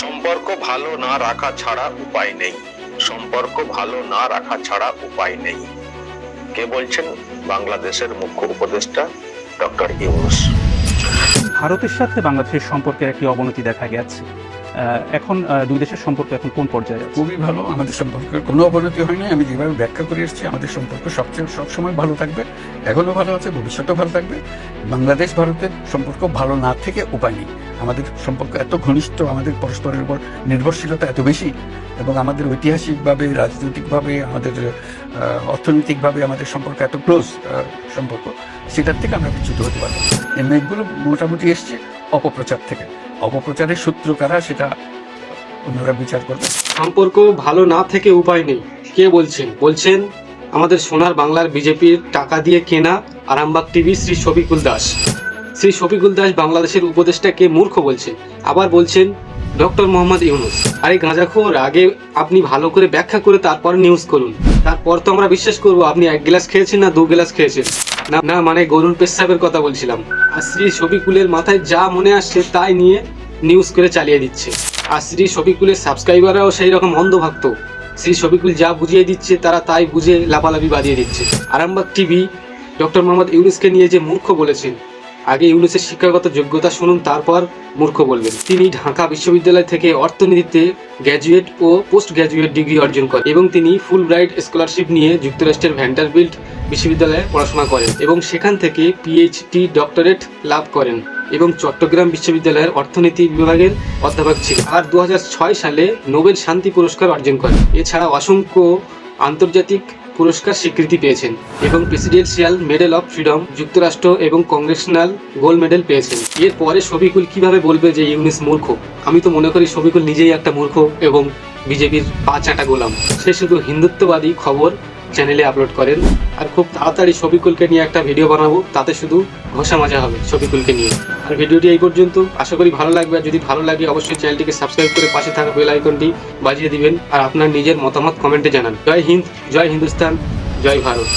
সম্পর্ক ভালো না রাখা ছাড়া উপায় নেই। সম্পর্ক ভালো না রাখা ছাড়া উপায় নেই। কে বলছেন? বাংলাদেশের মুখ্য উপদেষ্টা ডক্টর ইউনূস। ভারতের সাথে বাংলাদেশের সম্পর্কের একটি অবনতি দেখা গেছে। এখন দুই দেশের সম্পর্ক এখন কোন পর্যায়ে আছে? খুবই ভালো। আমাদের সম্পর্কের কোনো অবনতি হয়নি। আমি যেভাবে ব্যাখ্যা করে এসেছি, আমাদের সম্পর্ক সবসময় ভালো থাকবে, এখনও ভালো আছে, ভবিষ্যতেও ভালো থাকবে। বাংলাদেশ ভারতের সম্পর্ক ভালো না থেকে উপায় নেই। আমাদের সম্পর্ক এত ঘনিষ্ঠ, আমাদের পরস্পরের উপর নির্ভরশীলতা এত বেশি, এবং আমাদের ঐতিহাসিকভাবে, রাজনৈতিকভাবে, আমাদের অর্থনৈতিকভাবে আমাদের সম্পর্ক এত ক্লোজ সম্পর্ক, সেটার থেকে আমরা বিচ্যুত হতে পারবো। এই মেঘগুলো মোটামুটি এসছে অপপ্রচার থেকে। অপপ্রচারের সূত্র কারা, সেটা ওনারা বিচার করবে। সম্পর্ক ভালো না থেকে উপায় নেই কে বলছেন? বলছেন আমাদের সোনার বাংলার বিজেপির টাকা দিয়ে কেনা আরামবাগ টিভি শ্রী শফিকুল দাস। শ্রী শফিকুল দাস বাংলাদেশের উপদেষ্টাকে মূর্খ বলছেন। আবার বলছেন ডক্টর মোহাম্মদ ইউনূস। আরে গাঁজাখোর, আগে আপনি ভালো করে ব্যাখ্যা করে তারপর নিউজ করুন, তারপর তো আমরা বিশ্বাস করবো আপনি 1 গ্লাস খেয়েছেন না 2 গ্লাস খেয়েছেন। না মানে গরুর পেশাবের কথা বলছিলাম। আর শ্রী শফিকুলের মাথায় যা মনে আসছে তাই নিয়ে নিউজ করে চালিয়ে দিচ্ছে। আর শ্রী শফিকুলের সাবস্ক্রাইবাররাও সেই রকম অন্ধভক্ত। শ্রী শফিকুল যা বুঝিয়ে দিচ্ছে তারা তাই বুঝে লাফালাফি বাদিয়ে দিচ্ছে। আরামবাগ টিভি ডক্টর মোহাম্মদ ইউনূসকে নিয়ে যে মূর্খ বলেছেন, আগে ইউনূসের শিক্ষাগত যোগ্যতা শুনুন, তারপর মূর্খ বলবেন। তিনি ঢাকা বিশ্ববিদ্যালয় থেকে অর্থনীতিতে গ্র্যাজুয়েট ও পোস্ট গ্র্যাজুয়েট ডিগ্রি অর্জন করেন এবং তিনি ফুল ব্রাইট স্কলারশিপ নিয়ে যুক্তরাষ্ট্রের ভ্যান্ডারবিল্ট বিশ্ববিদ্যালয়ে পড়াশোনা করেন এবং সেখান থেকে পিএইচডি ডক্টরেট লাভ করেন এবং চট্টগ্রাম বিশ্ববিদ্যালয়ের অর্থনীতি বিভাগের অধ্যাপক ছিলেন। আর 2006 সালে নোবেল শান্তি পুরস্কার অর্জন করেন। এছাড়া অসংখ্য আন্তর্জাতিক পুরস্কার স্বীকৃতি পেয়েছেন এবং প্রেসিডেন্সিয়াল মেডেল অফ ফ্রিডম যুক্তরাষ্ট্র এবং কংগ্রেশনাল গোল্ড মেডেল পেয়েছেন। এরপরে শফিকুল কিভাবে বলবে যে ইউনূস মূর্খ? আমি তো মনে করি শফিকুল নিজেই একটা মূর্খ এবং বিজেপির পা চাটা গোলাম। সে শুধু হিন্দুত্ববাদী খবর চ্যানেলে আপলোড করেন। আর খুব তাড়াতাড়ি শফিকুলকে নিয়ে একটা ভিডিও বানাবো, তাতে শুধু ঘষা মাজা হবে শফিকুলকে নিয়ে। আর ভিডিওটি এই পর্যন্ত, আশা করি ভালো লাগবে। আর যদি ভালো লাগে অবশ্যই চ্যানেলটিকে সাবস্ক্রাইব করে পাশে থাকা বেল আইকনটি বাজিয়ে দিবেন আর আপনার নিজের মতামত কমেন্টে জানান। জয় হিন্দ, জয় হিন্দুস্তান, জয় ভারত।